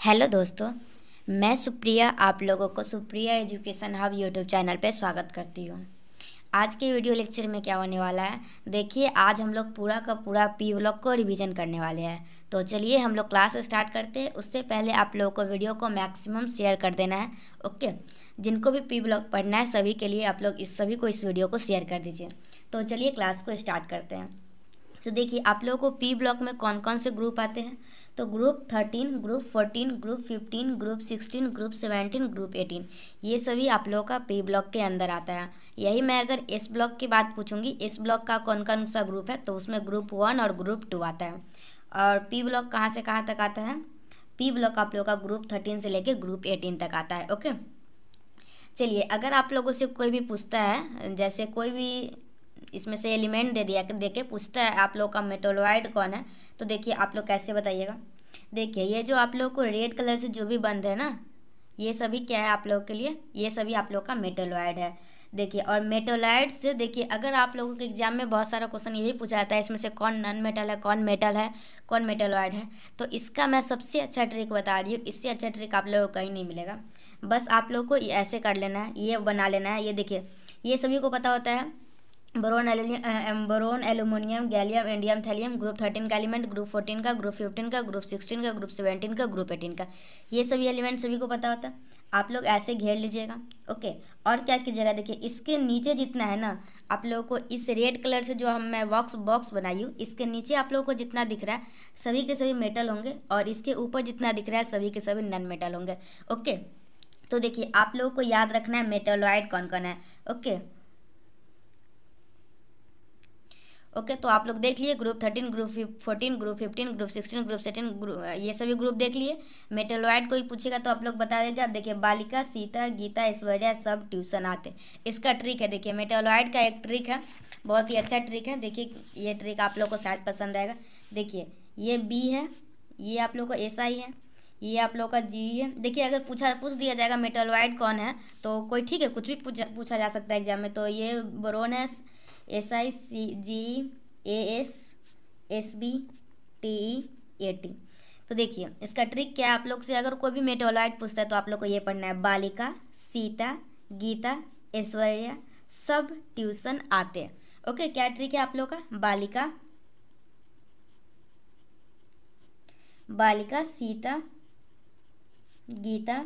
Hello दोस्तों, मैं सुप्रिया आप लोगों को Supriya education hub YouTube channel पे स्वागत करती हूँ। आज के वीडियो लेक्चर में क्या होने वाला है, देखिए आज हम लोग पूरा का पूरा पी ब्लॉक को रिवीजन करने वाले हैं। तो चलिए हम लोग क्लास स्टार्ट करते हैं। उससे पहले आप लोगों को वीडियो को मैक्सिमम शेयर कर देना है। ओके, जिनको भी पी ब्लॉक पढ़ना है सभी के लिए आप लोग सभी को इस वीडियो को शेयर कर दीजिए। तो चलिए क्लास को स्टार्ट करते हैं। तो देखिए आप लोगों को पी ब्लॉक में कौन कौन से ग्रुप आते हैं। तो group 13, group 14, group 15, group 16, group 17, group 18, ये सभी आप लोगों का पी ब्लॉक के अंदर आता है। यही मैं अगर इस ब्लॉक की बात पूछूंगी, इस ब्लॉक का कौन कौन सा ग्रुप है, तो उसमें ग्रुप 1 और ग्रुप 2 आता है। और पी ब्लॉक कहाँ से कहाँ तक आता है, पी ब्लॉक आप लोगों का ग्रुप 13 से लेके ग्रुप 18 तक आता है। ओके, चलिए अगर आप लोगों से कोई भी पूछता है, जैसे कोई भी इसमें से एलिमेंट दे के पूछता है आप लोग का मेटोलॉइड कौन है, तो देखिए आप लोग कैसे बताइएगा। देखिए ये जो आप लोग को रेड कलर से जो भी बंद है ना, ये सभी क्या है आप लोगों के लिए, ये सभी आप लोग का मेटोलॉइड है। देखिए और मेटोलॉइड से देखिए अगर आप लोगों के एग्जाम में बहुत सारा क्वेश्चन ये भी पूछा जाता है, इसमें से कौन नॉन मेटल है, कौन मेटल है, कौन मेटोलॉइड है। तो इसका मैं सबसे अच्छा ट्रिक बता रही हूँ, इससे अच्छा ट्रिक आप लोगों को कहीं नहीं मिलेगा। बस आप लोग को ऐसे कर लेना है, ये बना लेना है। ये देखिए ये सभी को पता होता है, boron aluminium gallium indium thallium, group 13 का एलिमेंट, ग्रुप 14 का, ग्रुप 15 का, ग्रुप 16 का, ग्रुप 17 का, ग्रुप 18 का, ये सभी एलिमेंट सभी को पता होता है। आप लोग ऐसे घेर लीजिएगा। ओके, और क्या कीजिएगा, देखिए इसके नीचे जितना है ना, आप लोगों को इस रेड कलर से जो हम मैं बॉक्स बनाई हूँ, इसके नीचे आप लोगों को जितना दिख रहा है सभी के सभी मेटल होंगे, और इसके ऊपर जितना दिख रहा है सभी के सभी नॉन मेटल होंगे। ओके, तो देखिए आप लोगों को याद रखना है मेटलॉइड कौन कौन है। ओके ओके, तो आप लोग देख लिए group 13, group 14, group 15, group 16, group 17, ये सभी ग्रुप देख लिए। मेटलॉइड कोई पूछेगा तो आप लोग बता देगा। देखिए बालिका, सीता, गीता, ऐश्वर्या सब ट्यूशन आते। इसका ट्रिक है, देखिए मेटलॉइड का एक ट्रिक है, बहुत ही अच्छा ट्रिक है। देखिए ये ट्रिक आप लोग को शायद पसंद आएगा। देखिए ये बी है, ये आप लोग को एस आई है, ये आप लोग का जी है। देखिए अगर पूछ दिया जाएगा मेटलॉइड कौन है, तो कोई ठीक है कुछ भी पूछा जा सकता है एग्जाम में। तो ये बोरोन है, S I C G A S S B T E A T. तो देखिए इसका ट्रिक क्या है, आप लोग से अगर कोई भी मेटोलॉइड पूछता है तो आप लोग को ये पढ़ना है, बालिका, सीता, गीता, ऐश्वर्या सब ट्यूशन आते हैं। ओके, क्या ट्रिक है आप लोग का, बालिका, सीता, गीता,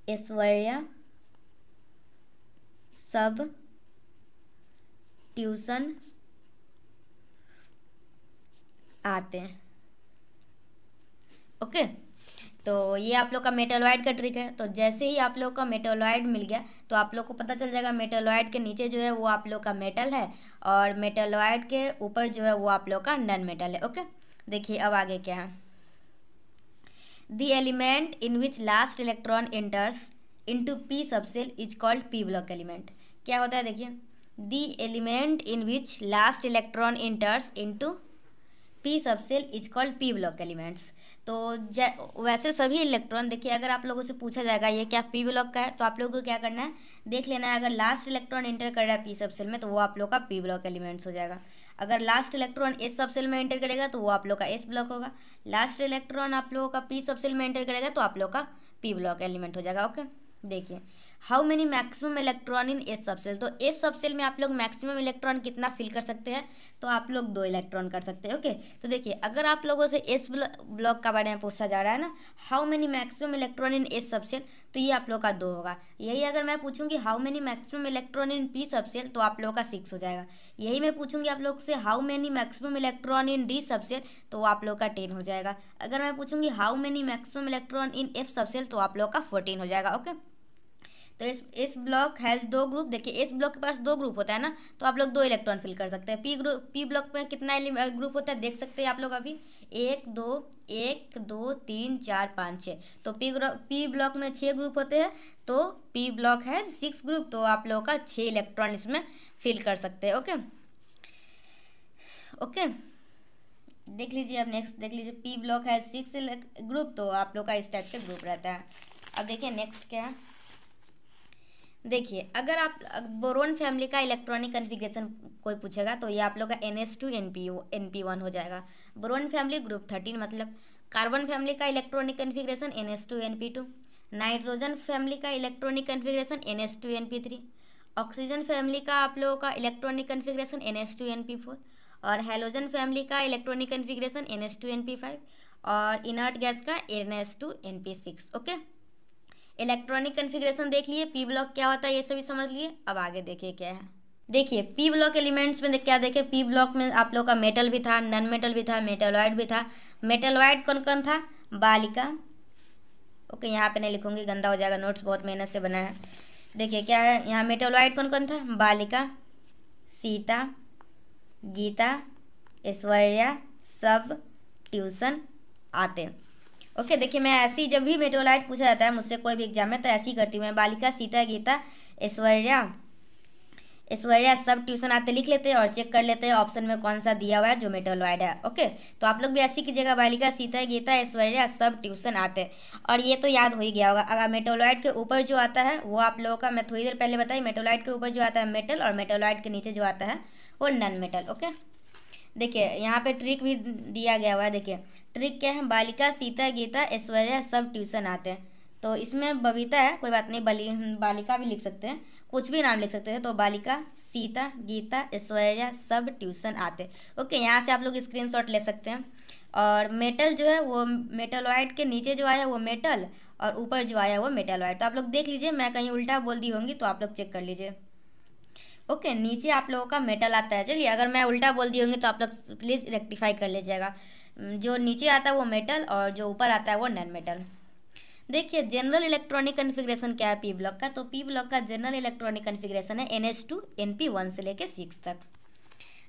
ऐश्वर्या सब ट्यूशन आते हैं। ओके, तो ये आप लोग का मेटलॉइड का ट्रिक है। तो जैसे ही आप लोग का मेटलॉइड मिल गया तो आप लोग को पता चल जाएगा मेटलॉइड के नीचे जो है वो आप लोग का मेटल है, और मेटलॉइड के ऊपर जो है वो आप लोग का नॉन मेटल है। ओके, देखिए अब आगे क्या है, the element in which last electron enters into P subshell is called P block element. क्या होता है, देखिए the element in which last electron enters into P subshell is called P block elements. तो वैसे सभी इलेक्ट्रॉन, देखिए अगर आप लोगों से पूछा जाएगा ये क्या पी ब्लॉक का है, तो आप लोगों को क्या करना है, देख लेना है। अगर लास्ट इलेक्ट्रॉन एंटर कर रहा है पी सबसेल में तो वो आप लोग का पी ब्लॉक एलिमेंट्स हो जाएगा। अगर लास्ट इलेक्ट्रॉन एस सबसेल में एंटर करेगा तो वो आप लोग का एस ब्लॉक होगा। लास्ट इलेक्ट्रॉन आप लोगों का पी सबसेल में एंटर करेगा तो आप लोग का पी ब्लॉक एलिमेंट हो जाएगा। ओके, देखिए how many maximum electron in S subshell. तो एस सबसेल में आप लोग मैक्सिमम इलेक्ट्रॉन कितना फिल कर सकते हैं, तो आप लोग 2 इलेक्ट्रॉन कर सकते हैं। ओके, तो देखिए अगर आप लोगों से एस ब्लॉक का बारे में पूछा जा रहा है ना, how many maximum electron in S subshell, तो ये आप लोग का 2 होगा। यही अगर मैं पूछूंगी how many maximum electron in P subshell, तो आप लोग का 6 हो जाएगा। यही मैं पूछूंगी आप लोग से how many maximum electron in D subshell, तो आप लोग का 10 हो जाएगा। अगर मैं पूछूंगी how many maximum electron in F subshell, तो आप लोग का 14 हो जाएगा। ओके, तो इस ब्लॉक हैज़ 2 ग्रुप। देखिए इस ब्लॉक के पास 2 ग्रुप होता है ना, तो आप लोग 2 इलेक्ट्रॉन फिल कर सकते हैं। पी ब्लॉक में कितना ग्रुप होता है देख सकते हैं आप लोग अभी, 1 2 3 4 5 6। तो पी ब्लॉक में 6 ग्रुप होते हैं, तो पी ब्लॉक है 6 ग्रुप, तो आप लोग का 6 इलेक्ट्रॉन इसमें फिल कर सकते हैं। ओके ओके, देख लीजिए अब नेक्स्ट देख लीजिए, पी ब्लॉक है 6 ग्रुप, तो आप लोग का इस टाइप से ग्रुप रहता है। अब देखिए नेक्स्ट क्या है, देखिए अगर आप बोरोन फैमिली का इलेक्ट्रॉनिक कन्फिग्रेशन कोई पूछेगा तो ये आप लोग का NH2 NP1 हो जाएगा। बोरोन फैमिली ग्रुप 13 मतलब कार्बन फैमिली का electronic configuration NH2 NP2। Nitrogen family का electronic configuration NH2 NP3। Oxygen family का आप लोगों का इलेक्ट्रॉनिक कन्फिग्रेशन NH2 NP4। और हेलोजन फैमिली का इलेक्ट्रॉनिक कन्फिग्रेशन NH2 NP5। और इनर्ट गैस का NH2 NP6। Okay, electronic configuration देख लिए, पी ब्लॉक क्या होता है ये सभी समझ लिए। अब आगे देखिए क्या है। देखिए पी ब्लॉक एलिमेंट्स में क्या देखे, पी ब्लॉक में आप लोग का मेटल भी था, नॉन मेटल भी था, मेटलॉइड भी था। मेटलॉइड कौन कौन था? बालिका। ओके, यहाँ पे नहीं लिखूंगी, गंदा हो जाएगा, नोट्स बहुत मेहनत से बना है। देखिए क्या है यहाँ, मेटलॉइड कौन कौन था? बालिका, सीता, गीता, ऐश्वर्या, सब, ट्यूशन, आते। ओके, देखिए मैं ऐसी जब भी मेटलॉइड पूछा जाता है मुझसे कोई भी एग्जाम में तो ऐसी करती हूँ मैं, बालिका, सीता, गीता, ऐश्वर्या, सब, ट्यूशन, आते लिख लेते हैं और चेक कर लेते हैं ऑप्शन में कौन सा दिया हुआ है जो मेटलॉइड है। ओके, तो आप लोग भी ऐसी कीजिएगा, बालिका, सीता, गीता, ऐश्वर्या, सब, ट्यूशन, आते। और ये तो याद हो ही गया होगा। अगर मेटलॉइड के ऊपर जो आता है वो आप लोगों का, मैं थोड़ी देर पहले बताई, मेटलॉइड के ऊपर जो आता है मेटल और मेटलॉइड के नीचे जो आता है वो नॉन मेटल। ओके, देखिए यहाँ पे ट्रिक भी दिया गया हुआ है। देखिए ट्रिक क्या है, बालिका, सीता, गीता, ऐश्वर्या, सब, ट्यूशन, आते हैं। तो इसमें बबीता है, कोई बात नहीं, बालिका भी लिख सकते हैं, कुछ भी नाम लिख सकते हैं। तो बालिका, सीता, गीता, ऐश्वर्या, सब, ट्यूशन, आते। ओके, यहाँ से आप लोग स्क्रीनशॉट ले सकते हैं। और मेटल जो है वो मेटलॉइड के नीचे जो आया वो मेटल और ऊपर जो आया वो मेटलॉइड। तो आप लोग देख लीजिए, मैं कहीं उल्टा बोल दी होंगी तो आप लोग चेक कर लीजिए। ओके, नीचे आप लोगों का मेटल आता है। चलिए अगर मैं उल्टा बोल दी होंगी तो आप लोग प्लीज़ रेक्टिफाई कर लीजिएगा। जो नीचे आता है वो मेटल और जो ऊपर आता है वो नॉन मेटल। देखिए जनरल इलेक्ट्रॉनिक कन्फिग्रेशन क्या है पी ब्लॉक का, तो पी ब्लॉक का जनरल इलेक्ट्रॉनिक कन्फिग्रेशन है NH2 NP1 से लेके 6 तक।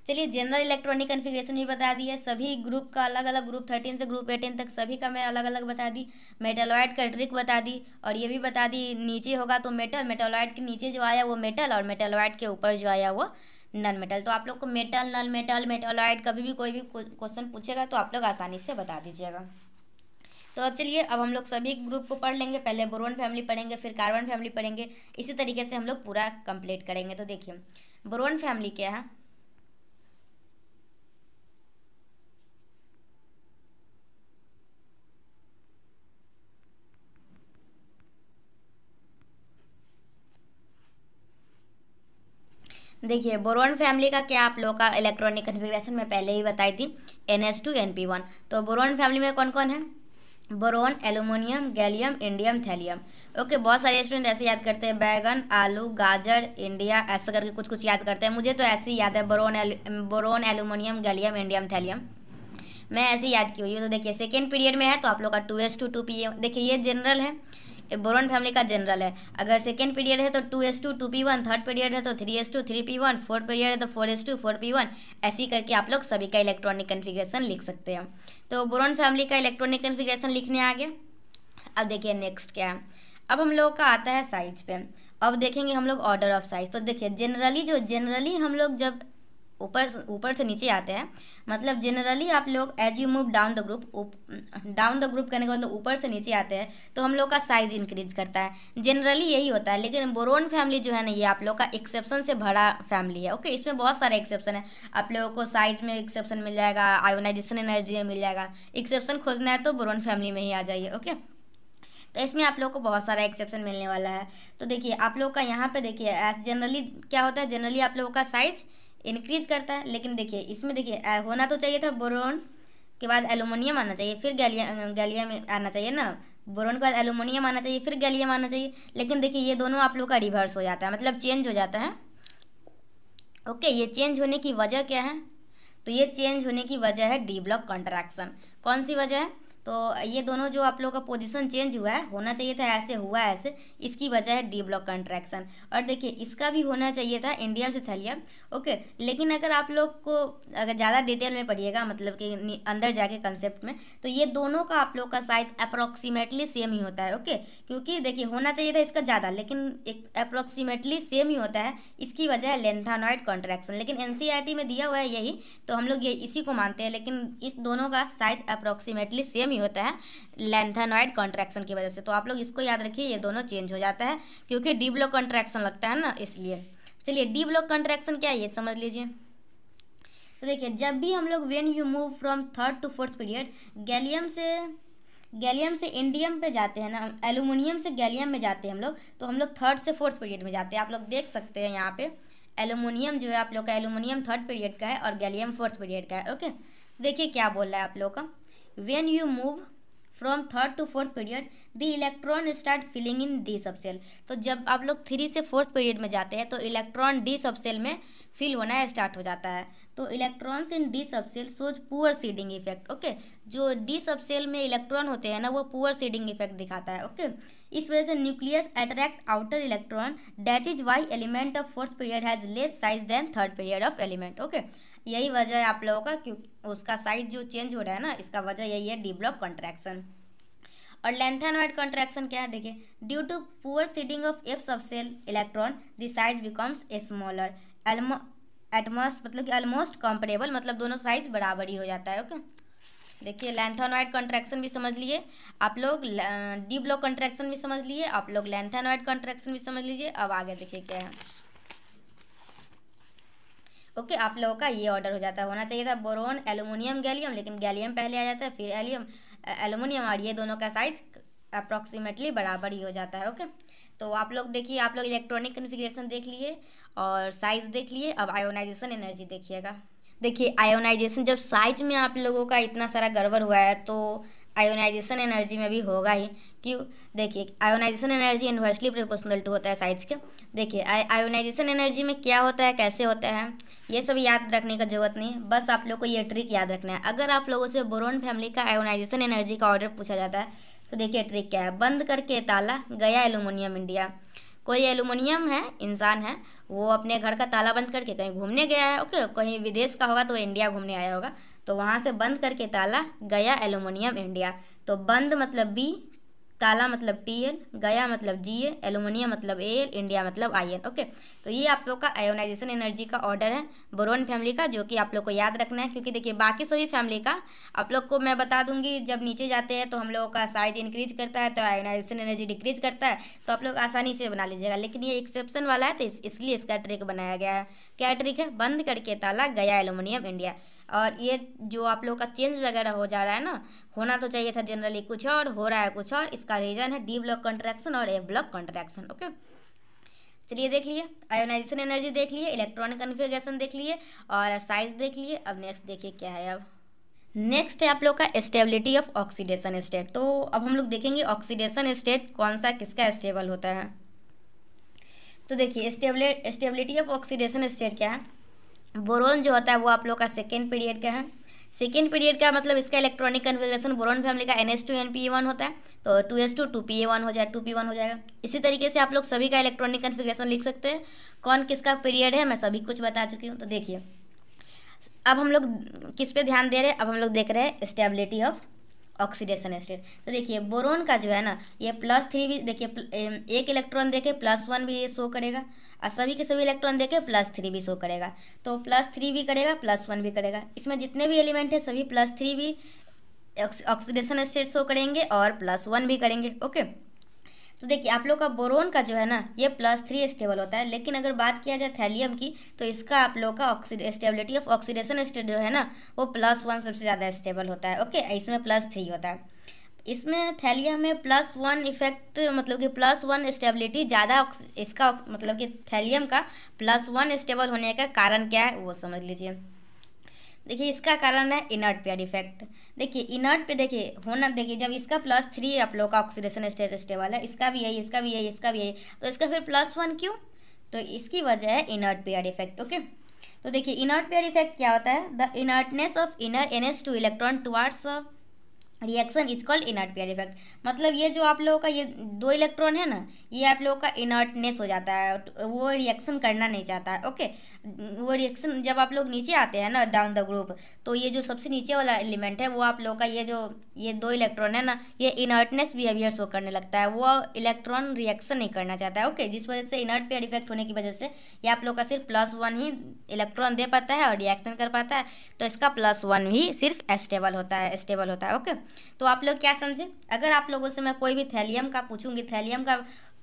चलिए जनरल इलेक्ट्रॉनिक कन्फिग्रेशन भी बता दी है, सभी ग्रुप का अलग अलग, ग्रुप 13 से ग्रुप 18 तक सभी का मैं अलग अलग बता दी। मेटलॉइड का ट्रिक बता दी और ये भी बता दी नीचे होगा तो मेटल, मेटलॉइड के नीचे जो आया वो मेटल और मेटलॉइड के ऊपर जो आया वो नॉन मेटल। तो आप लोग को मेटल, नॉन मेटल, मेटलॉइड कभी भी कोई भी क्वेश्चन पूछेगा तो आप लोग आसानी से बता दीजिएगा। तो अब चलिए, अब हम लोग सभी ग्रुप को पढ़ लेंगे। पहले बोरोन फैमिली पढ़ेंगे, फिर कार्बन फैमिली पढ़ेंगे, इसी तरीके से हम लोग पूरा कंप्लीट करेंगे। तो देखिए बोरोन फैमिली क्या है। देखिए बोरोन फैमिली का क्या आप लोग का इलेक्ट्रॉनिक कन्फिग्रेशन में पहले ही बताई थी, NH2 NP1। तो बोरोन फैमिली में कौन कौन है? Boron, aluminium, gallium, indium, thallium. Okay, बहुत सारे स्टूडेंट ऐसे याद करते हैं, बैगन, आलू, गाजर, इंडिया, ऐसा करके कुछ कुछ याद करते हैं। मुझे तो ऐसे ही याद है, boron, aluminium, gallium, indium, thallium, मैं ऐसे ही याद की हुई हूँ। तो देखिए सेकेंड पीरियड में है तो आप लोग का 2s2 देखिए ये जनरल है, बोरोन फैमिली का जनरल है। अगर सेकेंड पीरियड है तो 2s2 थर्ड पीरियड है तो 3s2 फोर्थ पीरियड है तो 4s2 ऐसी करके आप लोग सभी का इलेक्ट्रॉनिक कन्फिग्रेशन लिख सकते हैं। तो बोरोन फैमिली का इलेक्ट्रॉनिक कन्फिग्रेशन लिखने आ गया। अब देखिए नेक्स्ट क्या है, अब हम लोग का आता है साइज पे। अब देखेंगे हम लोग ऑर्डर ऑफ साइज। तो देखिए जनरली हम लोग जब ऊपर से नीचे आते हैं, मतलब जनरली आप लोग as you move down the group करने के मतलब ऊपर से नीचे आते हैं तो हम लोग का साइज इंक्रीज करता है। जनरली यही होता है, लेकिन बोरोन फैमिली जो है ना ये आप लोग का एक्सेप्शन से भरा फैमिली है। ओके, इसमें बहुत सारे एक्सेप्शन है, आप लोगों को साइज में एक्सेप्शन मिल जाएगा, आयोनाइजेशन एनर्जी में मिल जाएगा। एक्सेप्शन खोजना है तो बोरोन फैमिली में ही आ जाइए। ओके, तो इसमें आप लोग को बहुत सारा एक्सेप्शन मिलने वाला है। तो देखिए आप लोग का यहाँ पे देखिए एज जनरली क्या होता है, जनरली आप लोगों का साइज इंक्रीज करता है। लेकिन देखिए इसमें देखिए होना तो चाहिए था बोरोन के बाद एल्यूमिनियम आना चाहिए, फिर गैलियम आना चाहिए ना, बोरोन के बाद एल्यूमिनियम आना चाहिए, फिर गैलियम आना चाहिए। लेकिन देखिए ये दोनों आप लोग का रिवर्स हो जाता है, मतलब चेंज हो जाता है। ओके, ये चेंज होने की वजह क्या है? तो ये चेंज होने की वजह है डी ब्लॉक कॉन्ट्रैक्शन। कौन सी वजह है? तो ये दोनों जो आप लोगों का पोजीशन चेंज हुआ है, होना चाहिए था ऐसे, हुआ ऐसे, इसकी वजह है डी ब्लॉक कॉन्ट्रैक्शन। और देखिए इसका भी होना चाहिए था इंडियम से थैलियम। ओके, लेकिन अगर आप लोग को अगर ज़्यादा डिटेल में पढ़िएगा, मतलब कि अंदर जाके कंसेप्ट में, तो ये दोनों का आप लोग का साइज अप्रॉक्सीमेटली सेम ही होता है। ओके, क्योंकि देखिए होना चाहिए था इसका ज़्यादा, लेकिन एक अप्रॉक्सीमेटली सेम ही होता है। इसकी वजह है लेंथानॉइड कॉन्ट्रैक्शन, लेकिन NCERT में दिया हुआ है यही, तो हम लोग ये इसी को मानते हैं। लेकिन इस दोनों का साइज अप्रॉक्सीमेटली सेम ही होता है लेंथानॉइड कॉन्ट्रैक्शन की वजह से। तो आप लोग इसको याद रखिए, ये दोनों चेंज हो जाता है क्योंकि डी ब्लॉक कॉन्ट्रैक्शन लगता है ना, इसलिए। चलिए डी ब्लॉक कॉन्ट्रैक्शन क्या है ये समझ लीजिए। तो देखिए जब भी हम लोग when you move from third to fourth period gallium से इंडियम पे जाते हैं ना, एल्यूमिनियम से गैलियम में जाते हैं हम लोग थर्ड से फोर्थ पीरियड में जाते हैं। आप लोग देख सकते हैं यहाँ पे एल्यूमिनियम जो है आप लोग का, एल्यूमिनियम थर्ड पीरियड का है और गैलियम फोर्थ पीरियड का है। ओके, तो देखिए क्या बोल रहा है आप लोग का, when you move from third to fourth period the electron start filling in D subshell. तो जब आप लोग थ्री से फोर्थ पीरियड में जाते हैं तो इलेक्ट्रॉन डी सबसेल में फिल होना स्टार्ट हो जाता है। तो electrons in D subshell shows poor seeding effect. Okay, जो डी सबसेल में इलेक्ट्रॉन होते हैं ना वो पुअर सीडिंग इफेक्ट दिखाता है। ओके, इस वजह से nucleus attract outer electron, that is why element of fourth period has less size than third period of element. Okay, यही वजह है आप लोगों का, क्योंकि उसका साइज जो चेंज हो रहा है ना, इसका वजह यही है डी ब्लॉक कॉन्ट्रैक्शन। और लैंथेनॉइड कॉन्ट्रैक्शन क्या है, देखिए due to poor shielding of F subshell electron the size becomes smaller atoms, मतलब कि ऑलमोस्ट कंपेरेबल, मतलब दोनों साइज बराबर ही हो जाता है। ओके, देखिए लैंथेनॉइड कॉन्ट्रैक्शन भी समझ लिए आप लोग, डी ब्लॉक कॉन्ट्रैक्शन भी समझ लिए आप लोग, लैंथेनॉइड कॉन्ट्रैक्शन भी समझ लीजिए। अब आगे देखिए क्या है। ओके, आप लोगों का ये ऑर्डर हो जाता है, होना चाहिए था बोरोन एल्यूमिनियम गैलियम, लेकिन गैलियम पहले आ जाता है फिर एल्यूमिनियम, और ये दोनों का साइज अप्रॉक्सीमेटली बराबर ही हो जाता है। ओके, तो आप लोग देखिए, आप लोग इलेक्ट्रॉनिक कन्फिग्रेशन देख लिए और साइज देख लिए। अब आयोनाइजेशन एनर्जी देखिएगा। देखिए आयोनाइजेशन, जब साइज में आप लोगों का इतना सारा गड़बड़ हुआ है तो आयोनाइजेशन एनर्जी में भी होगा ही। क्यों, देखिए ionization energy inversely proportional to होता है साइज के। देखिए आयोनाइजेशन एनर्जी में क्या होता है, कैसे होता है, ये सब याद रखने का जरूरत नहीं है, बस आप लोग को ये ट्रिक याद रखना है। अगर आप लोगों से बोरोन फैमिली का आयोनाइजेशन एनर्जी का ऑर्डर पूछा जाता है तो देखिए ट्रिक क्या है, बंद करके ताला गया एल्यूमिनियम इंडिया। कोई एल्यूमिनियम है, इंसान है, वो अपने घर का ताला बंद करके कहीं घूमने गया है। ओके, कहीं विदेश का होगा तो इंडिया घूमने आया होगा, तो वहाँ से बंद करके ताला गया एल्यूमिनियम इंडिया। तो बंद मतलब बी, ताला मतलब टी एल, गया मतलब जी ए, एल्यूमिनियम मतलब ए एल, इंडिया मतलब आई एन। ओके, तो ये आप लोग का आयोनाइजेशन एनर्जी का ऑर्डर है बोरोन फैमिली का, जो कि आप लोग को याद रखना है। क्योंकि देखिए बाकी सभी फैमिली का आप लोग को मैं बता दूंगी, जब नीचे जाते हैं तो हम लोगों का साइज इंक्रीज करता है तो आयोनाइजेशन एनर्जी डिक्रीज करता है, तो आप लोग आसानी से बना लीजिएगा। लेकिन ये एक्सेप्शन वाला है तो इसलिए इसका ट्रिक बनाया गया है। क्या ट्रिक है, बंद करके ताला गया एल्यूमिनियम इंडिया। और ये जो आप लोग का चेंज वगैरह हो जा रहा है ना, होना तो चाहिए था जनरली कुछ और, हो रहा है कुछ और, इसका रीजन है डी ब्लॉक कॉन्ट्रैक्शन और ए ब्लॉक कॉन्ट्रैक्शन। ओके, चलिए देख लिए आयोनाइजेशन एनर्जी, देख लिए इलेक्ट्रॉनिक कन्फिग्रेशन, देख लिए और साइज देख लिए। अब नेक्स्ट देखिए क्या है। अब नेक्स्ट है आप लोग का स्टेबिलिटी ऑफ ऑक्सीडेशन स्टेट। तो अब हम लोग देखेंगे ऑक्सीडेशन स्टेट कौन सा किसका स्टेबल होता है। तो देखिए स्टेबिलिटी ऑफ ऑक्सीडेशन स्टेट क्या है, बोरोन जो होता है वो आप लोग का सेकेंड पीरियड का है। सेकेंड पीरियड का मतलब इसका इलेक्ट्रॉनिक कन्फिग्रेशन बोरोन फैमिली का NH2 होता है, तो 2s2 2pa1 हो जाए 2p1 हो जाएगा। इसी तरीके से आप लोग सभी का इलेक्ट्रॉनिक कन्फिग्रेशन लिख सकते हैं, कौन किसका पीरियड है मैं सभी कुछ बता चुकी हूँ। तो देखिए अब हम लोग किस पे ध्यान दे रहे हैं, अब हम लोग देख रहे हैं स्टेबिलिटी ऑफ ऑक्सीडेशन स्टेट। तो देखिए बोरोन का जो है ना, ये +3 भी देखिए, एक इलेक्ट्रॉन देके +1 भी ये शो करेगा, और सभी के सभी इलेक्ट्रॉन देके +3 भी शो करेगा। तो +3 भी करेगा, +1 भी करेगा, इसमें जितने भी एलिमेंट है सभी +3 भी ऑक्सीडेशन स्टेट शो करेंगे और +1 भी करेंगे। ओके, तो देखिए आप लोग का बोरोन का जो है ना ये +3 स्टेबल होता है, लेकिन अगर बात किया जाए थैलियम की तो इसका आप लोग का स्टेबिलिटी ऑफ ऑक्सीडेशन स्टेट जो है ना वो +1 सबसे ज़्यादा स्टेबल होता है। ओके, इसमें +3 होता है। इसमें थैलियम में +1 इफेक्ट, मतलब कि +1 स्टेबिलिटी ज़्यादा, इसका मतलब कि थैलियम का +1 स्टेबल होने का कारण क्या है वो समझ लीजिए। देखिए इसका कारण है इनर्ट पेयर इफेक्ट। देखिए इनर्ट पे देखिए होना, देखिए जब इसका +3 आप लोग का ऑक्सीडेशन स्टेट स्टेबल है, इसका भी यही, इसका भी यही, इसका भी यही, तो इसका फिर +1 क्यों, तो इसकी वजह है इनर्ट पेयर इफेक्ट। ओके, तो देखिए इनर्ट पेयर इफेक्ट क्या होता है, the inertness of inner NH2 electron towards reaction is called inert pair effect. मतलब ये जो आप लोगों का ये 2 इलेक्ट्रॉन है ना, ये आप लोगों का इनर्टनेस हो जाता है, वो रिएक्शन करना नहीं चाहता है। ओके, वो रिएक्शन जब आप लोग नीचे आते हैं ना डाउन द ग्रुप, तो ये जो सबसे नीचे वाला एलिमेंट है वो आप लोग का ये 2 इलेक्ट्रॉन है ना, ये इनर्टनेस बिहेवियर शो करने लगता है, वो इलेक्ट्रॉन रिएक्शन नहीं करना चाहता है। ओके, जिस वजह से इनर्ट पेयर इफेक्ट होने की वजह से ये आप लोग का सिर्फ +1 ही इलेक्ट्रॉन दे पाता है और रिएक्शन कर पाता है, तो इसका +1 ही सिर्फ स्टेबल होता है। ओके, तो आप लोग क्या समझे, अगर आप लोगों से मैं कोई भी थैलियम का पूछूंगी, थैलियम का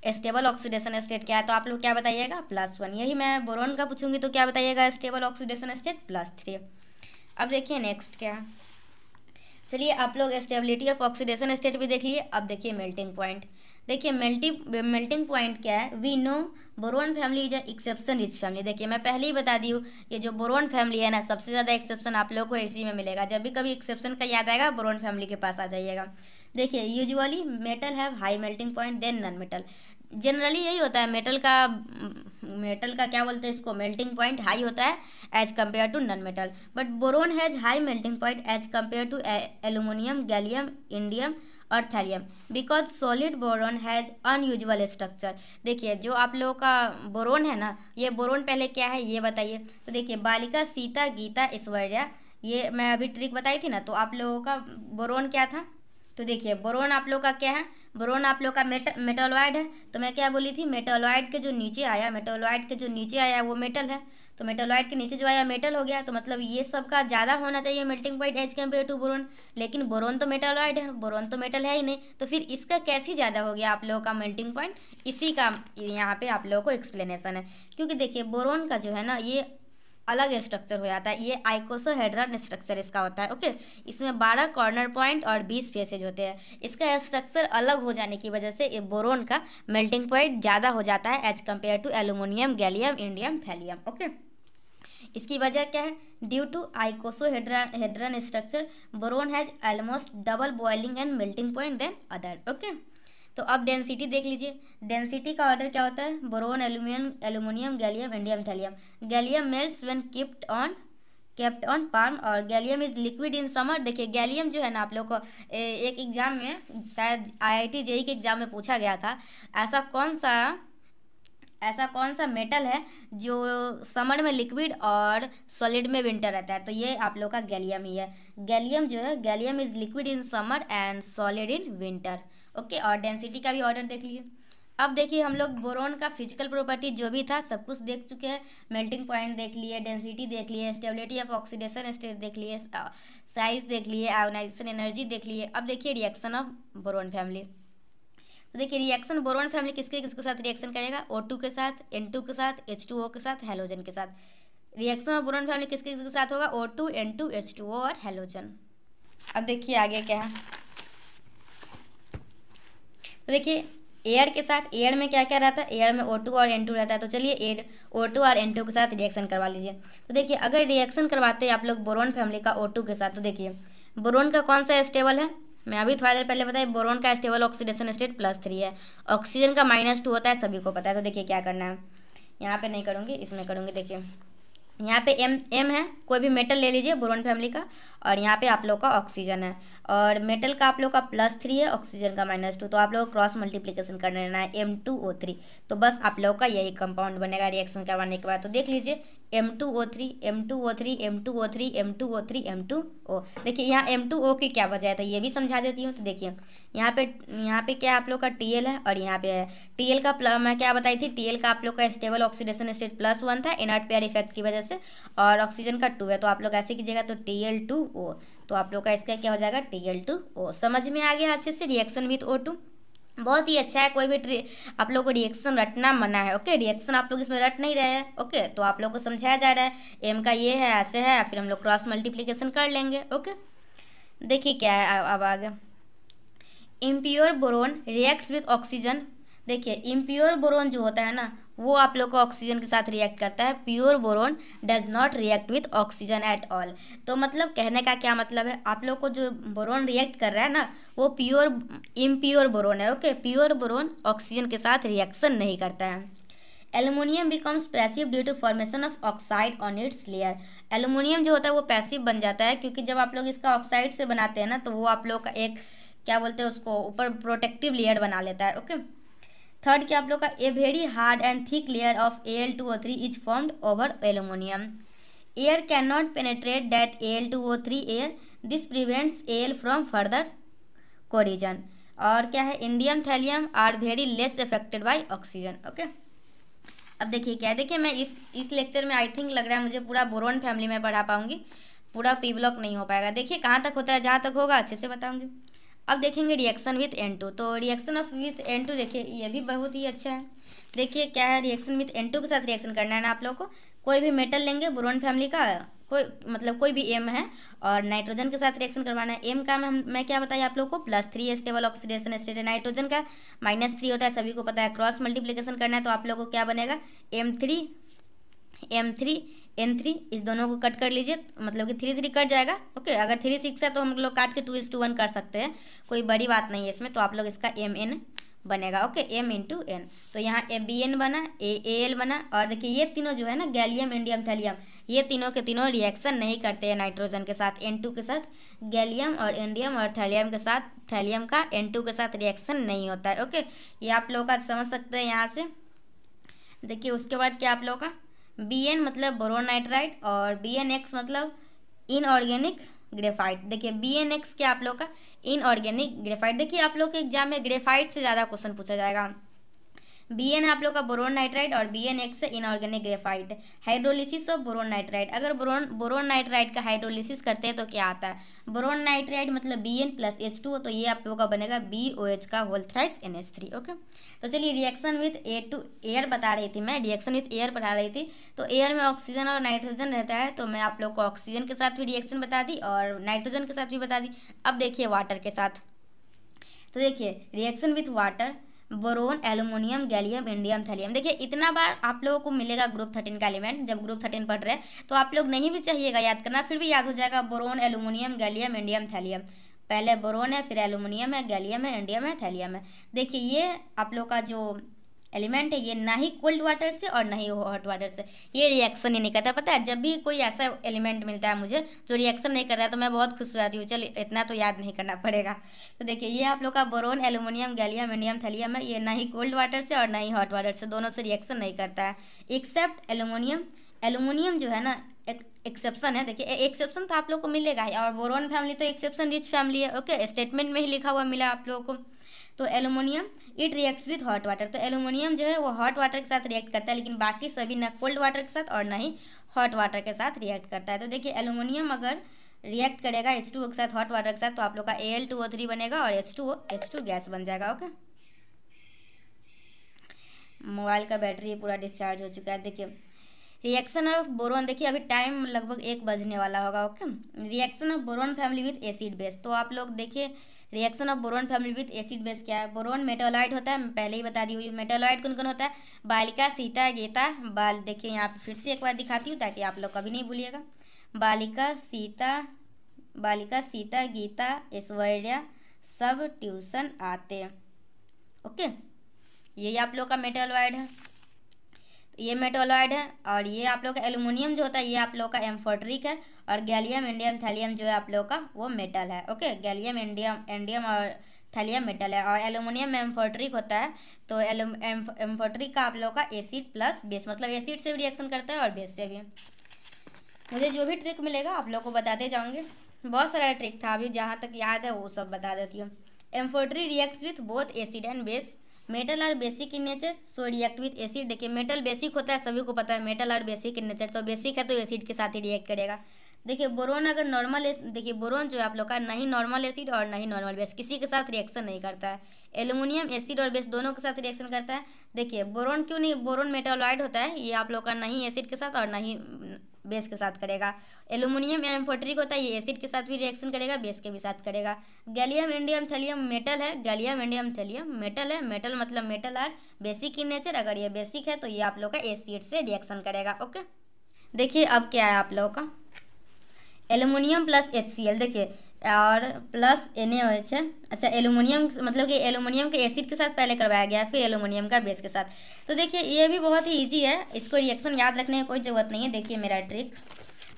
स्टेबल ऑक्सीडेशन स्टेट क्या है, तो आप लोग क्या बताइएगा +1। यही मैं बोरोन का पूछूंगी तो क्या बताइएगा स्टेबल ऑक्सीडेशन स्टेट +3। अब देखिए नेक्स्ट क्या है। चलिए आप लोग स्टेबिलिटी ऑफ ऑक्सीडेशन स्टेट भी देख लिए। अब देखिए मेल्टिंग पॉइंट। देखिए मेल्टिंग पॉइंट क्या है। We know boron family is a exception rich family. देखिए मैं पहले ही बता दी हूँ, ये जो बोरोन फैमिली है ना, सबसे ज़्यादा एक्सेप्शन आप लोग को इसी में मिलेगा। जब भी कभी एक्सेप्शन का याद आएगा, बोरोन फैमिली के पास आ जाइएगा। देखिए usually metal have high melting point than non metal. Generally यही होता है, मेटल का क्या बोलते हैं इसको, मेल्टिंग पॉइंट हाई होता है as compare to non metal. But boron has high melting point as compare to aluminium, gallium, indium और thallium because solid boron has unusual structure. देखिए जो आप लोगों का बोरोन है ना, ये बोरोन पहले क्या है ये बताइए। तो देखिए बालिका, सीता, गीता, ऐश्वर्या, ये मैं अभी ट्रिक बताई थी ना, तो आप लोगों का बोरोन क्या था। तो देखिए बोरोन आप लोग का क्या है, बोरोन आप लोग का मेटलॉइड है। तो मैं क्या बोली थी, मेटलॉइड के जो नीचे आया, मेटलॉइड के जो नीचे आया वो मेटल है। तो मेटलॉइड के नीचे जो आया मेटल हो गया। तो मतलब ये सब का ज़्यादा होना चाहिए melting point as compare to boron. लेकिन बोरोन तो मेटलॉइड है, बोरोन तो मेटल है ही नहीं, तो फिर इसका कैसे ज़्यादा हो गया आप लोगों का मेल्टिंग पॉइंट। इसी का यहाँ पे आप लोगों को एक्सप्लेनेशन है। क्योंकि देखिए बोरोन का जो है ना, ये अलग स्ट्रक्चर हो जाता है। ये आइकोसोहेड्रन स्ट्रक्चर इसका होता है। ओके, इसमें 12 कॉर्नर पॉइंट और 20 फेसेज होते हैं। इसका स्ट्रक्चर अलग हो जाने की वजह से बोरोन का मेल्टिंग पॉइंट ज़्यादा हो जाता है as compare to aluminium, gallium, indium, thallium. Okay, इसकी वजह क्या है, due to icosahedron structure boron has almost double boiling and melting point than other. Okay, तो अब डेंसिटी देख लीजिए। डेंसिटी का ऑर्डर क्या होता है, boron, aluminium, gallium, indium, thallium. Gallium melts when kept on palm और gallium is liquid in summer. देखिए गैलियम जो है ना, आप लोग को एक एग्जाम में, शायद IIT JEE के एग्जाम में पूछा गया था, ऐसा कौन सा मेटल है जो समर में लिक्विड और सॉलिड में विंटर रहता है। तो ये आप लोग का गैलियम ही है। गैलियम जो है, gallium is liquid in summer and solid in winter. Okay, और डेंसिटी का भी ऑर्डर देख लिए। अब देखिए हम लोग बोरोन का फिजिकल प्रॉपर्टी जो भी था सब कुछ देख चुके हैं। मेल्टिंग पॉइंट देख लिए, डेंसिटी देख लिए, स्टेबिलिटी ऑफ ऑक्सीडेशन स्टेट देख लिए, साइज देख लिए, आयोनाइजेशन एनर्जी देख लिए। अब देखिए रिएक्शन ऑफ बोरोन फैमिली। तो देखिए रिएक्शन बोरोन फैमिली किसके किसके साथ रिएक्शन करेगा, O2 के साथ, N2 के साथ, H2O के साथ, हेलोजन के साथ। रिएक्शन ऑफ बोरोन फैमिली किसके किसके साथ होगा, O2, N2, H2O और हेलोजन। अब देखिए आगे क्या है। तो देखिए एयर के साथ, एयर में क्या क्या रहता है, एयर में O2 और N2 रहता है। तो चलिए O2 और N2 के साथ रिएक्शन करवा लीजिए। तो देखिए अगर रिएक्शन करवाते हैं आप लोग बोरोन फैमिली का O2 के साथ, तो देखिए बोरोन का कौन सा स्टेबल है, मैं अभी थोड़ा देर पहले बताया, बोरोन का स्टेबल ऑक्सीडेशन स्टेट +3 है। ऑक्सीजन का -2 होता है, सभी को पता है। तो देखिए क्या करना है, यहाँ पे नहीं करूँगी, इसमें करूँगी। देखिए यहाँ पे M है, कोई भी मेटल ले लीजिए बोरोन फैमिली का, और यहाँ पे आप लोग का ऑक्सीजन है, और मेटल का आप लोग का +3 है, ऑक्सीजन का -2। तो आप लोग क्रॉस मल्टीप्लिकेशन कर लेना है, M2O3। तो बस आप लोग का यही कंपाउंड बनेगा रिएक्शन करवाने के बाद। तो देख लीजिए M2O3, M2O3, M2O3, M2O3, M2O। देखिए यहाँ M2O की क्या वजह है, तो ये भी समझा देती हूँ। तो देखिए यहाँ पे क्या आप लोग का TL है, और यहाँ पे है TL का मैं क्या बताई थी, TL का आप लोग का स्टेबल ऑक्सीडेशन स्टेट +1 था इनर्ट पेयर इफेक्ट की वजह से, और ऑक्सीजन का 2 है। तो आप लोग ऐसे कीजिएगा, तो Tl2O। तो आप लोग का इसका क्या हो जाएगा, Tl2O। समझ में आ गया अच्छे से, रिएक्शन विथ O2 बहुत ही अच्छा है। कोई भी आप लोग को रिएक्शन रटना मना है। ओके, रिएक्शन आप लोग इसमें रट नहीं रहे हैं। ओके, तो आप लोग को समझाया जा रहा है M का ये है, ऐसे है, फिर हम लोग क्रॉस मल्टीप्लिकेशन कर लेंगे। ओके, देखिए क्या है अब आगे। Impure boron reacts with oxygen. देखिए इम्प्योर बोरोन जो होता है ना, वो आप लोग को ऑक्सीजन के साथ रिएक्ट करता है। Pure boron does not react with oxygen at all. तो मतलब कहने का क्या मतलब है, आप लोग को जो बोरोन रिएक्ट कर रहा है ना, वो इम्प्योर बोरोन है। ओके, प्योर बोरोन ऑक्सीजन के साथ रिएक्शन नहीं करता है। Aluminium becomes passive due to formation of oxide on its layer. Aluminium जो होता है वो पैसिव बन जाता है, क्योंकि जब आप लोग इसका ऑक्साइड से बनाते हैं ना, तो वो आप लोग का एक क्या बोलते हैं उसको, ऊपर प्रोटेक्टिव लेयर बना लेता है। ओके, थर्ड क्या आप लोग का, a very hard and thick layer of Al2O3 is formed over aluminium. Air can not penetrate that Al2O3 air, this prevents Al from further corrosion. और क्या है, indium, thallium are very less affected by oxygen. Okay, अब देखिए क्या है, देखिए मैं इस लेक्चर में आई थिंक लग रहा है मुझे पूरा बोरोन फैमिली में पढ़ा पाऊंगी, पूरा P ब्लॉक नहीं हो पाएगा। देखिए कहाँ तक होता है, जहाँ तक होगा अच्छे से बताऊंगी। अब देखेंगे रिएक्शन विथ N2। तो रिएक्शन ऑफ विथ N2 देखिए ये भी बहुत ही अच्छा है। देखिए क्या है, रिएक्शन विथ N2 के साथ रिएक्शन करना है ना आप लोग को। कोई भी मेटल लेंगे बोरोन फैमिली का, कोई मतलब कोई भी एम है और नाइट्रोजन के साथ रिएक्शन करवाना है। एम का मैं क्या बताया आप लोग को, +3 स्टेबल ऑक्सीडेशन स्टेट है, नाइट्रोजन का -3 होता है, सभी को पता है। क्रॉस मल्टीप्लिकेशन करना है तो आप लोग को क्या बनेगा, M3 N3, इस दोनों को कट कर लीजिए, मतलब कि 3 कट जाएगा। ओके, अगर 3 6 है तो हम लोग काट के 2:1 कर सकते हैं, कोई बड़ी बात नहीं है इसमें। तो आप लोग इसका Mn बनेगा। ओके, M×N, तो यहाँ Bn बना, Al बना। और देखिए ये तीनों जो है ना, गैलियम इंडियम थैलियम, ये तीनों के तीनों रिएक्शन नहीं करते हैं नाइट्रोजन के साथ, N2 के साथ। गैलियम और इंडियम और थैलियम के साथ, थैलियम का N2 के साथ रिएक्शन नहीं होता है। ओके, ये आप लोग का समझ सकते हैं यहाँ से। देखिए उसके बाद क्या आप लोग का Bn मतलब बोरोन नाइट्राइड और BnX मतलब इनऑर्गेनिक ग्रेफाइट। देखिए BnX क्या आप लोग का इनऑर्गेनिक ग्रेफाइट। देखिए आप लोग के एग्जाम में ग्रेफाइट से ज़्यादा क्वेश्चन पूछा जाएगा। Bn आप लोग का बोरोन नाइट्राइड और BnX inorganic graphite. Hydrolysis of boron nitride, अगर बोरोन नाइट्राइड का हाइड्रोलिसिस करते हैं तो क्या आता है, बोरोन नाइट्राइड मतलब Bn + H2, तो ये आप लोग का बनेगा BOH का होल थ्राइस NH3। ओके, तो चलिए रिएक्शन विथ एयर बता रही थी मैं, रिएक्शन विथ एयर पढ़ा रही थी। तो एयर में ऑक्सीजन और नाइट्रोजन रहता है, तो मैं आप लोग को ऑक्सीजन के साथ भी रिएक्शन बता दी और नाइट्रोजन के साथ भी बता दी। अब देखिए वाटर के साथ, तो देखिए reaction with water, boron, aluminium, gallium, indium, thallium. देखिए इतना बार आप लोगों को मिलेगा ग्रुप 13 का एलिमेंट, जब ग्रुप 13 पढ़ रहे हैं तो आप लोग नहीं भी चाहिएगा याद करना, फिर भी याद हो जाएगा। Boron, aluminium, gallium, indium, thallium. पहले बोरोन है, फिर एल्युमिनियम है, गैलियम है, इंडियम है, थैलियम है। देखिए ये आप लोग का जो एलिमेंट है, ये ना ही कोल्ड वाटर से और ना ही हॉट वाटर से ये रिएक्शन ही नहीं करता। पता है, जब भी कोई ऐसा एलिमेंट मिलता है मुझे जो रिएक्शन नहीं करता है तो मैं बहुत खुश हो जाती हूँ। चल इतना तो याद नहीं करना पड़ेगा। तो देखिए ये आप लोग का boron, aluminium, gallium, indium, thallium है, ये ना ही कोल्ड वाटर से और ना ही हॉट वाटर से, दोनों से रिएक्शन नहीं करता है एक्सेप्ट एल्युमिनियम। एल्युमिनियम जो है ना एक एक्सेप्शन है। देखिए एक्सेप्शन तो आप लोग को मिलेगा ही, और बोरोन फैमिली तो एक्सेप्शन रिच फैमिली है। ओके, स्टेटमेंट में ही लिखा हुआ मिला आप लोगों को। तो aluminium it reacts with hot water, तो एल्युमिनियम जो है वो हॉट वाटर के साथ रिएक्ट करता है, लेकिन बाकी सभी ना कोल्ड वाटर के साथ और ना ही हॉट वाटर के साथ रिएक्ट करता है। तो देखिए एल्युमिनियम अगर रिएक्ट करेगा H2O के साथ, हॉट वाटर के साथ, तो आप लोग का Al2O3 बनेगा और H2 गैस बन जाएगा। ओके, मोबाइल का बैटरी पूरा डिस्चार्ज हो चुका है। देखिए रिएक्शन ऑफ बोरोन, देखिए अभी टाइम लगभग 1 बजने वाला होगा। Okay, reaction of boron family with acid base, तो आप लोग देखिए reaction of boron family with acid base क्या है। बोरोन मेटालॉइड होता है, मैं पहले ही बता दी हुई। मेटालॉइड कौन कौन होता है, बालिका, सीता, गीता, बाल। देखिए यहाँ पे फिर से एक बार दिखाती हूँ ताकि आप लोग कभी नहीं भूलिएगा। बालिका, सीता, गीता, ऐश्वर्या सब ट्यूशन आते। ओके, यही आप लोग का मेटालॉइड है, ये मेटालॉइड है। और ये आप लोग का एल्युमिनियम जो होता है ये आप लोग का एम्फोट्रिक है, और गैलियम, इंडियम, थैलियम जो है आप लोग का वो मेटल है। ओके, गैलियम, इंडियम और थैलियम मेटल है, और एल्युमिनियम एम्फोट्रिक होता है। तो एम्फोट्रिक का आप लोग का एसिड प्लस बेस, मतलब एसिड से भी रिएक्शन करता है और बेस से भी। मुझे जो भी ट्रिक मिलेगा आप लोग को बताते जाऊँगे, बहुत सारा ट्रिक था, अभी जहाँ तक याद है वो सब बता देती हूँ। Amphoteric reacts with both acid and base, metal are basic in nature so react with acid. देखिए मेटल बेसिक होता है, सभी को पता है, metal are basic in nature, तो बेसिक है तो एसिड के साथ ही रिएक्ट करेगा। देखिए बोरोन अगर नॉर्मल, देखिए बोरोन जो है आप लोग का नहीं नॉर्मल एसिड और नहीं नॉर्मल बेस, किसी के साथ रिएक्शन नहीं करता है। एल्युमिनियम एसिड और बेस दोनों के साथ रिएक्शन करता है। देखिए बोरोन क्यों नहीं, बोरोन मेटालॉइड होता है, ये आप लोग का नहीं एसिड के साथ और नहीं बेस के साथ करेगा। एल्युमिनियम एम्फोट्रिक होता है, ये एसिड के साथ भी रिएक्शन करेगा, बेस के भी साथ करेगा। गैलियम, इंडियम, थैलियम मेटल है, गैलियम, इंडियम, थैलियम मेटल है। मेटल मतलब metal are basic in nature, अगर ये बेसिक है तो ये आप लोग का एसिड से रिएक्शन करेगा। ओके, देखिए अब क्या है आप लोगों का एल्युमिनियम प्लस HCl, देखिए और प्लस NaOH है। अच्छा, एल्युमिनियम मतलब कि एल्युमिनियम के एसिड के साथ पहले करवाया गया है, फिर एल्युमिनियम का बेस के साथ। तो देखिए ये भी बहुत ही ईजी है, इसको रिएक्शन याद रखने की कोई ज़रूरत नहीं है। देखिए मेरा ट्रिक,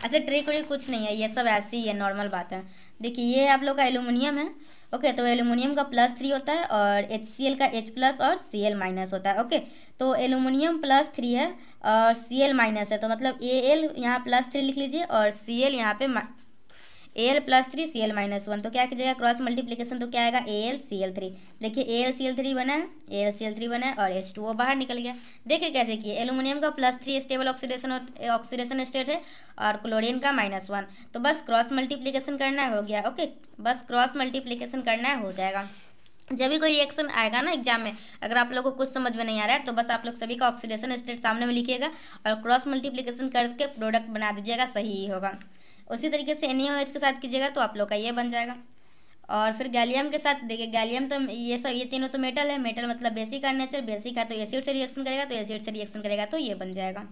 ऐसे ट्रिक व्रिक कुछ नहीं है, ये सब ऐसी ही है, नॉर्मल बात है। देखिए ये आप लोग का एल्युमिनियम है। ओके, तो एल्युमिनियम का +3 होता है और HCl का H+ और Cl- होता है। ओके, तो एल्युमिनियम +3 है और Cl- है, तो मतलब Al यहाँ +3 लिख लीजिए और Cl यहाँ पे Al +3 Cl-1, तो क्या कीजिएगा क्रॉस मल्टीप्लिकेशन, तो क्या आएगा AlCl3। देखिए AlCl3 बना है और H2O बाहर निकल गया। देखिए कैसे किए, एल्युमिनियम का +3 स्टेबल ऑक्सीडेशन स्टेट है और क्लोरीन का -1, तो बस क्रॉस मल्टीप्लिकेशन करना है, हो गया। ओके, बस क्रॉस मल्टीप्लिकेशन करना है, हो जाएगा। जब भी कोई रिएक्शन आएगा ना एग्जाम में, अगर आप लोग को कुछ समझ में नहीं आ रहा है तो बस आप लोग सभी का ऑक्सीडेशन स्टेट सामने में लिखिएगा और क्रॉस मल्टीप्लिकेशन करके प्रोडक्ट बना दीजिएगा, सही ही होगा। उसी तरीके से NaOH के साथ कीजिएगा तो आप लोग का ये बन जाएगा। और फिर गैलियम के साथ देखिए, गैलियम तो ये तीनों तो मेटल है, मेटल मतलब बेसिक का नेचर, बेसिक है तो एसिड से रिएक्शन करेगा, तो एसिड से रिएक्शन करेगा तो ये बन जाएगा।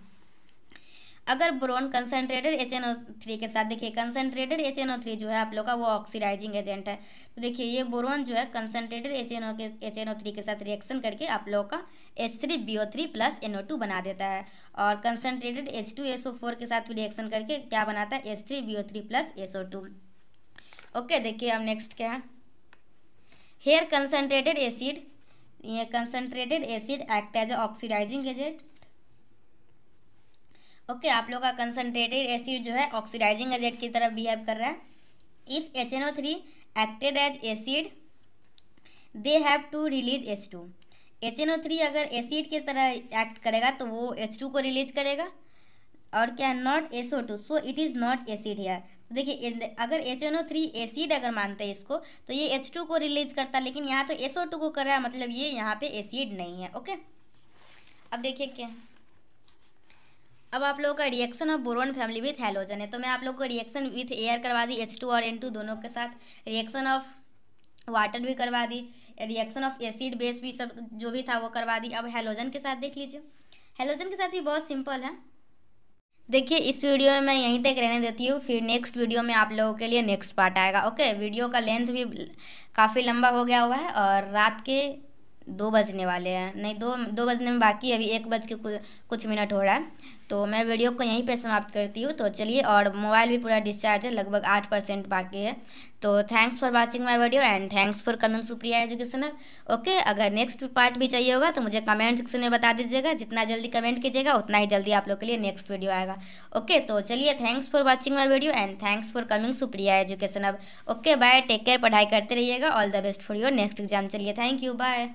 अगर बोरोन कंसनट्रेटेड HNO3 के साथ, देखिए कंसनट्रेटेड HNO3 जो है आप लोग का वो ऑक्सीडाइजिंग एजेंट है। तो देखिए ये बोरोन जो है कंसनट्रेटेड HNO3 के साथ रिएक्शन करके आप लोग का H3BO3 प्लस NO2 बना देता है। और कंसनट्रेटेड H2SO4 के साथ भी रिएक्शन करके क्या बनाता है, H3BO3 प्लस SO2। ओके, देखिए अब नेक्स्ट क्या है, हेयर कंसनट्रेटेड एसिड, ये concentrated acid act as oxidizing agent. Okay, आप लोग का कंसनट्रेटेड एसिड जो है ऑक्सीडाइजिंग एजेंट की तरफ बिहेव कर रहा है। If HNO3 acted as acid they have to release H2। HNO3 अगर एसिड की तरह एक्ट करेगा तो वो H2 को रिलीज करेगा, और क्या, not SO2, so it is not acid here. तो देखिए अगर HNO3 एसिड अगर मानते हैं इसको तो ये H2 को रिलीज करता है, लेकिन यहाँ तो SO2 को कर रहा है, मतलब ये यहाँ पे एसिड नहीं है। ओके, अब देखिए क्या, अब आप लोगों का reaction of boron family with halogen है। तो मैं आप लोगों को रिएक्शन विथ एयर करवा दी, H2 और N2 दोनों के साथ, रिएक्शन ऑफ वाटर भी करवा दी, रिएक्शन ऑफ एसिड बेस भी सब जो भी था वो करवा दी। अब हैलोजन के साथ देख लीजिए, हैलोजन के साथ भी बहुत सिंपल है। देखिए इस वीडियो में मैं यहीं तक रहने देती हूँ, फिर नेक्स्ट वीडियो में आप लोगों के लिए नेक्स्ट पार्ट आएगा। ओके, वीडियो का लेंथ भी काफ़ी लंबा हो गया हुआ है और रात के 2 बजने वाले हैं, नहीं 2 बजने में बाकी, अभी 1 बज के कुछ मिनट हो रहा है। तो मैं वीडियो को यहीं पे समाप्त करती हूँ। तो चलिए, और मोबाइल भी पूरा डिस्चार्ज है, लगभग 8% बाकी है। तो thanks for watching my video and thanks for coming Supriya education. Okay, अगर नेक्स्ट पार्ट भी चाहिए होगा तो मुझे कमेंट सेक्शन में बता दीजिएगा, जितना जल्दी कमेंट कीजिएगा उतना ही जल्दी आप लोग के लिए नेक्स्ट वीडियो आएगा। ओके, तो चलिए, thanks for watching my video and thanks for coming Supriya education. अब ओके बाय, टेक केयर, पढ़ाई करते रहिएगा, all the best for your next exam. चलिए, थैंक यू, बाय।